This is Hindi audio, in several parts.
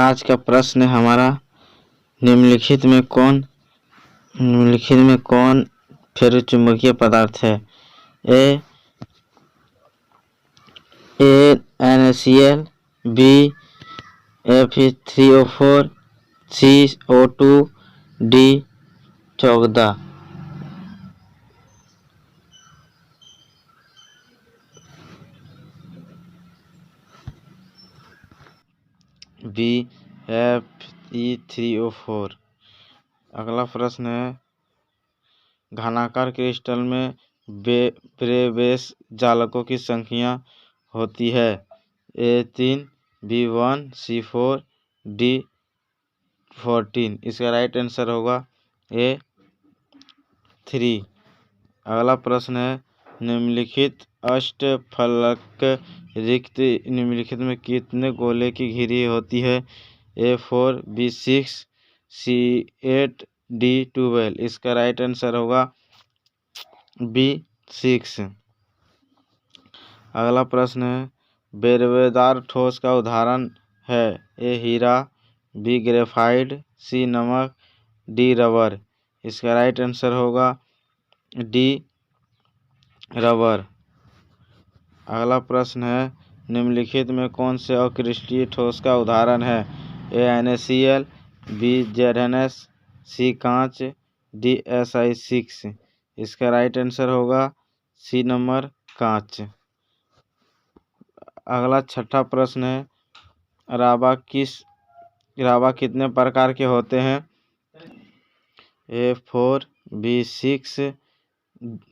आज का प्रश्न है हमारा, निम्नलिखित में कौन फेरोचुंबकीय पदार्थ है? A NaCl, B Fe3O4, C O2, D 14। B Fe3O4। अगला प्रश्न है, घनाकार क्रिस्टल में ब्रेवेस जालकों की संख्या होती है? A3, B1, C4, D14। इसका राइट आंसर होगा A3। अगला प्रश्न है, निम्नलिखित अष्टफलक रिक्त निम्नलिखित में कितने गोले की घिरी होती है? A4, B6, C8, D12। इसका राइट आंसर होगा B6। अगला प्रश्न है, बेरवेदार ठोस का उदाहरण है? ए हीरा, बी ग्रेफाइट, सी नमक, डी रबर। इसका राइट आंसर होगा डी रबर। अगला प्रश्न है, निम्नलिखित में कौन से अक्रिस्टलीय ठोस का उदाहरण है? ए NaCl, बी ZnS, सी कांच, डी Si6। इसका राइट आंसर होगा सी नंबर कांच। अगला छठा प्रश्न है, रावा कितने प्रकार के होते हैं? A4, B6,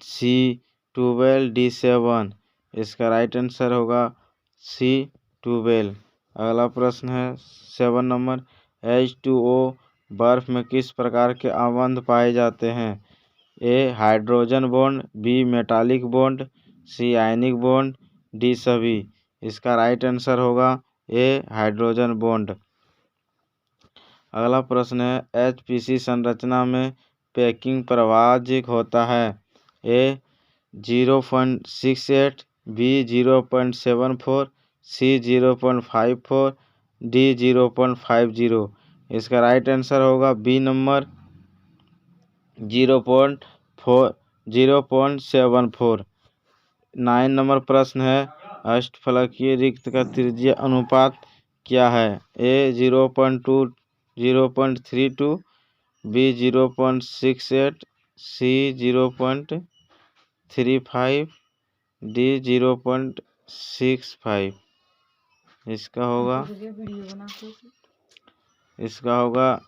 C12, D7। इसका राइट आंसर होगा C12। अगला प्रश्न है 7 नंबर, H2O बर्फ में किस प्रकार के अवबंध पाए जाते हैं? A hydrogen bond, B metallic bond, C ionic bond, D सभी। इसका राइट आंसर होगा ए हाइड्रोजन बॉन्ड। अगला प्रश्न है, HPC संरचना में पैकिंग प्रवाहिक होता है? ए 0.68, बी 0.74, सी 0.54, डी 0.50। इसका राइट आंसर होगा बी नंबर 0.74। 9 नंबर प्रश्न है, अष्टफलकीय रिक्त का त्रिज्यीय अनुपात क्या है? ए 0.32, बी 0.68, सी 0.35, डी 0.65। इसका होगा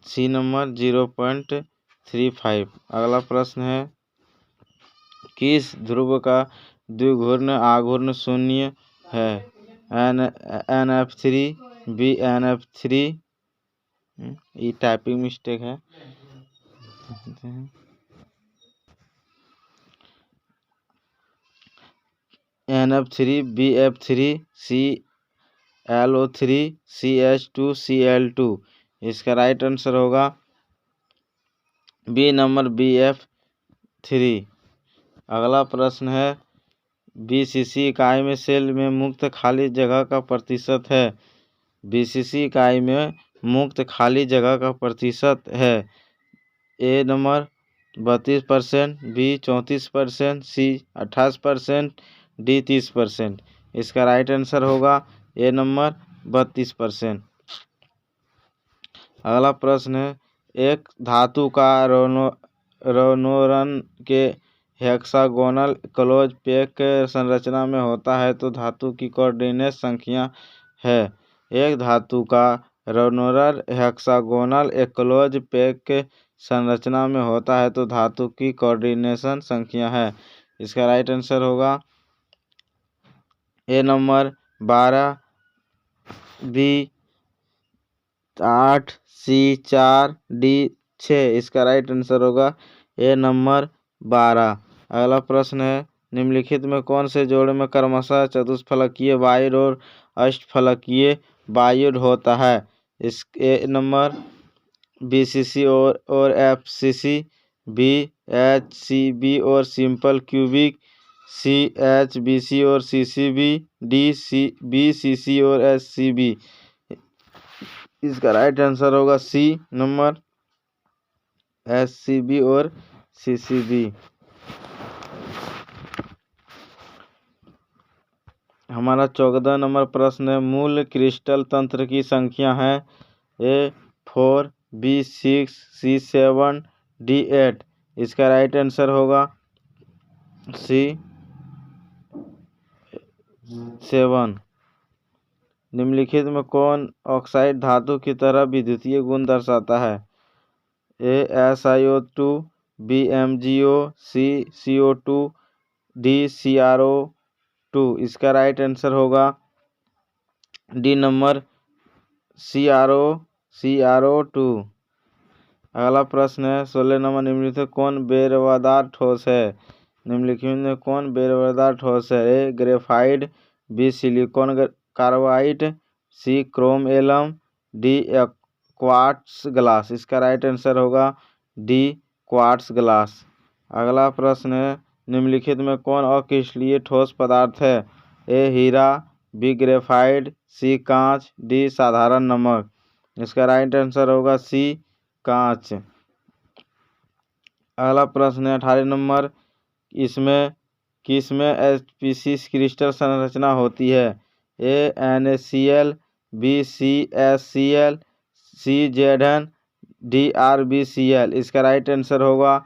सी नंबर 0.35। अगला प्रश्न है, किस ध्रुव का द्विघूर्ण आघूर्ण शून्य है? NF3, बी NF3, ये टाइपिंग मिस्टेक है। NF3, BF3, ClO3, CH2, Cl2। इसका राइट आंसर होगा बी नंबर BF3। अगला प्रश्न है, BCC इकाई में सेल में मुक्त खाली जगह का प्रतिशत है? BCC इकाई में मुक्त खाली जगह का प्रतिशत है? ए नंबर 32%, बी 34%, सी 28%, डी 30%। इसका राइट आंसर होगा ए नंबर 32%। अगला प्रश्न है, एक धातु का रोनोरन के हेक्सागोनल क्लोज पैक संरचना में होता है तो धातु की कोऑर्डिनेट संख्या है? एक धातु का रोनोरन हेक्सागोनल क्लोज पैक संरचना में होता है तो धातु की कोऑर्डिनेशन संख्या है? इसका राइट आंसर होगा ए नंबर 12, बी 8, सी 4, डी 6। इसका राइट आंसर होगा ए नंबर 12। अगला प्रश्न है, निम्नलिखित में कौन से जोड़े में क्रमशः चतुष्फलकीय वायुड और अष्टफलकीय वायुड होता है? इस ए नंबर BCC और FCC, बी HCB और सिंपल क्यूबिक, सी HBC और CCB, डी BCC और SCB। इसका राइट आंसर होगा सी नंबर SCB और CCB। हमारा 14 नंबर प्रश्न है, मूल क्रिस्टल तंत्र की संख्या है A4, B6, C7, D8। इसका राइट आंसर होगा C7। निम्नलिखित में कौन ऑक्साइड धातु की तरह विद्युतीय गुण दर्शाता है? A SiO2, B MgO, C CO2, D CrO2। इसका राइट आंसर होगा डी नंबर CrO2। अगला प्रश्न है 16 नंबर, निम्नलिखित में कौन बेरवादार ठोस है? निम्नलिखित में कौन बेरवादार ठोस है? A graphite, B silicon carbide, C chrome alum, D quartz glass. इसका राइट आंसर होगा D क्वार्ट्ज ग्लास। अगला प्रश्न है, निम्नलिखित में कौन अक्रिस्टलीय ठोस पदार्थ है? A हीरा, B ग्रेफाइट, C कांच, D साधारण नमक। इसका राइट आंसर होगा C कांच। अगला प्रश्न है 18 नंबर, किसमें HPC क्रिस्टल संरचना होती है? A NaCl, B CaCl, C Zn, D RbCl। इसका राइट आंसर होगा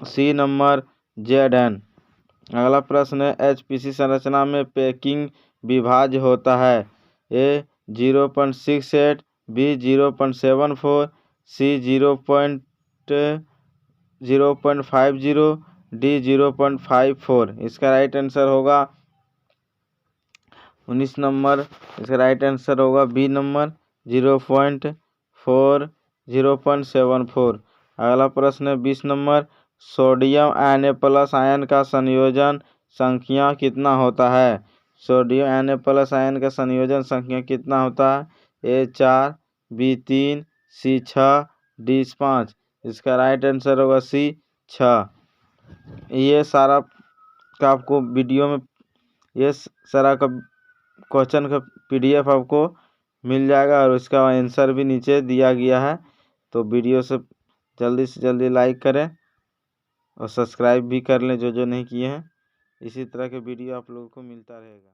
C नंबर Zn। अगला प्रश्न है, HPC संरचना में पैकिंग विभाज्य होता है? A 0.68, B 0.74, C 0.50, D 0.54। इसका राइट आंसर होगा 19 नंबर। इसका राइट आंसर होगा B नंबर 0.74। अगला प्रश्न है 20 नंबर, सोडियम Na+ आयन का संयोजन संख्या कितना होता है? सोडियम Na+ आयन का संयोजन संख्या कितना होता है? A 4, B 3, C 6, D 5। इसका राइट आंसर होगा C 6। ये सारा का आपको वीडियो में ये सारा का क्वेश्चन का PDF आपको मिल जाएगा और उसका आंसर भी नीचे दिया गया है। तो वीडियो से जल्दी लाइक करें और सब्सक्राइब भी कर लें जो नहीं किए हैं। इसी तरह के वीडियो आप लोगों को मिलता रहेगा।